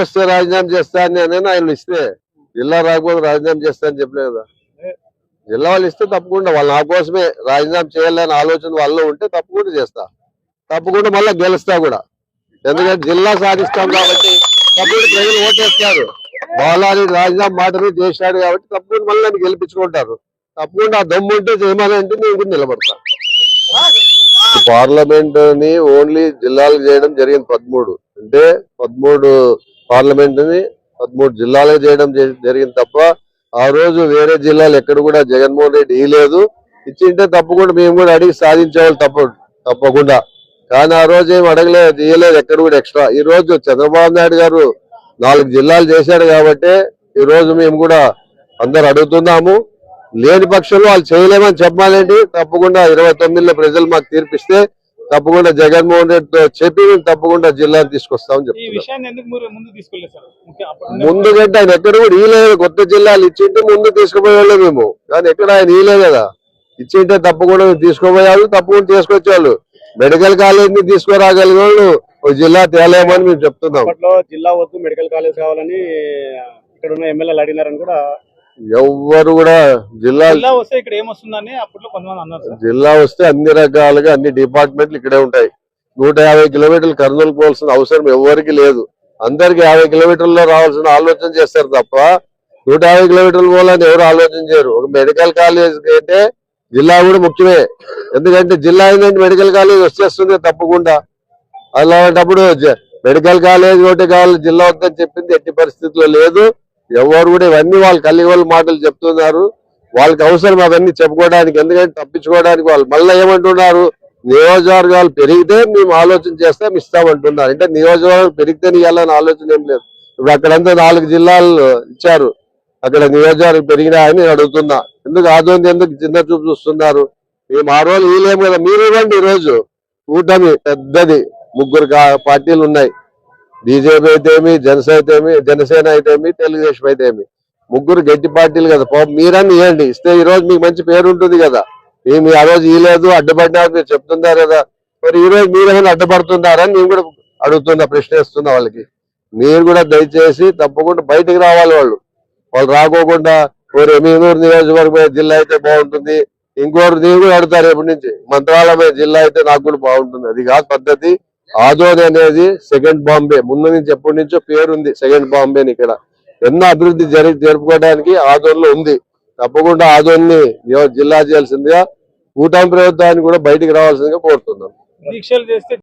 వస్తే రాజీనామా చేస్తా అని ఆయన ఇస్తే జిల్లా రాకపోతే రాజీనామా చేస్తా అని చెప్పలేదు కదా. జిల్లా వాళ్ళు ఇస్తే తప్పకుండా వాళ్ళు నా కోసమే రాజీనామా చేయాలని ఆలోచన వాళ్ళు ఉంటే తప్పకుండా చేస్తా, తప్పకుండా మళ్ళీ గెలుస్తా కూడా. ఎందుకంటే జిల్లా సాధిస్తాం కాబట్టి తప్పకుండా ప్రజలు ఓటేస్తారు. బాలాని రాజీనామా మాటని చేశాడు కాబట్టి తప్పకుండా మళ్ళీ నన్ను గెలిపించుకుంటారు. తప్పకుండా ఆ దమ్ము ఉంటే చేయమని నేను కూడా నిలబడతా. పార్లమెంట్ ని ఓన్లీ జిల్లాలకు చేయడం జరిగింది 13. అంటే 13 పార్లమెంట్ ని 13 జిల్లాలకు చేయడం జరిగింది తప్ప ఆ రోజు వేరే జిల్లాలు ఎక్కడ కూడా జగన్మోహన్ రెడ్డి ఇయ్యలేదు. ఇచ్చింటే తప్పకుండా మేము కూడా అడిగి సాధించేవాళ్ళు తప్పకుండా. కానీ ఆ రోజు ఏం అడగలేదు, ఇయ్యలేదు ఎక్కడ కూడా ఎక్స్ట్రా. ఈ రోజు చంద్రబాబు నాయుడు గారు 4 జిల్లాలు చేశాడు కాబట్టి ఈ రోజు మేము కూడా అందరు అడుగుతున్నాము. లేని పక్షంలో వాళ్ళు చేయలేమని చెప్పాలండి. తప్పకుండా 29లో ప్రజలు మాకు తీర్పిస్తే తప్పకుండా జగన్మోహన్ రెడ్డితో చెప్పి మేము తప్పకుండా జిల్లాను తీసుకొస్తామని చెప్తున్నాం. ముందు కంటే ఆయన ఎక్కడ కూడా ఇయ్యలేదు. కొత్త జిల్లాలు ఇచ్చింటే ముందు తీసుకుపోయేవాళ్ళు మేము, కానీ ఎక్కడ ఆయన ఇయ్యలేదు కదా. ఇచ్చింటే తప్పకుండా తీసుకుపోయేవాళ్ళు, తప్పకుండా తీసుకొచ్చేవాళ్ళు. మెడికల్ కాలేజ్ ని తీసుకురాగలిగే వాళ్ళు ఒక జిల్లా తేలేమని మేము చెప్తున్నాం. జిల్లా వద్దు మెడికల్ కాలేజ్ కావాలని ఇక్కడ ఉన్న ఎమ్మెల్యేలు అడిగినారని కూడా ఎవ్వరు కూడా జిల్లా వస్తే ఇక్కడ ఏమొస్తుందని అప్పట్లో కొంతమంది అన్నారు. జిల్లా వస్తే అన్ని రకాలుగా అన్ని డిపార్ట్మెంట్లు ఇక్కడే ఉంటాయి. 150 కిలోమీటర్లు కర్నూలు పోవాల్సిన అవసరం ఎవరికి లేదు. అందరికి 50 కిలోమీటర్లలో రావాల్సిన ఆలోచన చేస్తారు తప్ప 150 కిలోమీటర్లు పోవాలని ఎవరు ఆలోచన చేయరు. ఒక మెడికల్ కాలేజ్ అయితే జిల్లా కూడా ముఖ్యమే. ఎందుకంటే జిల్లా ఏంటంటే మెడికల్ కాలేజ్ వచ్చేస్తుంది తప్పకుండా. అలాంటప్పుడు మెడికల్ కాలేజ్ ఒకటి కావాలి, జిల్లా వద్దని చెప్పింది ఎట్టి పరిస్థితుల్లో లేదు. ఎవరు కూడా ఇవన్నీ వాళ్ళు కలిగి వాళ్ళ మాటలు చెప్తున్నారు. వాళ్ళకి అవసరం అవన్నీ చెప్పుకోవడానికి, ఎందుకంటే తప్పించుకోవడానికి. వాళ్ళు మళ్ళీ ఏమంటున్నారు, నియోజకవర్గాలు పెరిగితే మేము ఆలోచన చేస్తాం ఇస్తామంటున్నారు. అంటే నియోజకవర్గాలు పెరిగితే ఇవ్వాలని ఆలోచన ఏం లేదు. ఇప్పుడు అక్కడంతా 4 జిల్లాలు ఇచ్చారు, అక్కడ నియోజకవర్గం పెరిగినాయని నేను అడుగుతున్నా. ఎందుకు ఆదోంది ఎందుకు చిన్న చూపు చూస్తున్నారు? మేము ఆ రోజు వీలేము కదా, మీరు ఇవ్వండి. ఈరోజు కూటమి పెద్దది, 3 పార్టీలు ఉన్నాయి. బీజేపీ అయితేమి, జనసేన అయితేమి, తెలుగుదేశం అయితేమి, 3 గట్టి పార్టీలు కదా. మీరన్నీ ఇవ్వండి, ఇస్తే ఈ రోజు మీకు మంచి పేరు ఉంటుంది కదా. మేము ఆ రోజు ఇవ్వలేదు అడ్డుపడినారు మీరు చెప్తున్నారు కదా. మరి ఈ రోజు మీరేమైనా అడ్డుపడుతున్నారని నేను కూడా అడుగుతున్నా, ప్రశ్నిస్తున్నా వాళ్ళకి. మీరు కూడా దయచేసి తప్పకుండా బయటకు రావాలి. వాళ్ళు రాకోకుండా ఒక ఎమ్మెనూరు నియోజకవర్గం జిల్లా అయితే బాగుంటుంది, ఇంకోరు నేను కూడా అడుగుతారు ఎప్పటి నుంచి మంత్రాలయ జిల్లా అయితే నాకు కూడా బాగుంటుంది. అది కాదు పద్ధతి. ఆదోని అనేది సెకండ్ బాంబే, ముందు నుంచి ఎప్పటి నుంచో పేరుంది సెకండ్ బాంబే. ఇక్కడ ఎన్నో అభివృద్ధి జరుపుకోవడానికి ఆదోనిలో ఉంది. తప్పకుండా ఆదోని జిల్లా చేయాల్సిందిగా కూటమి ప్రభుత్వాన్ని కూడా బయటికి రావాల్సిందిగా కోరుతున్నాం.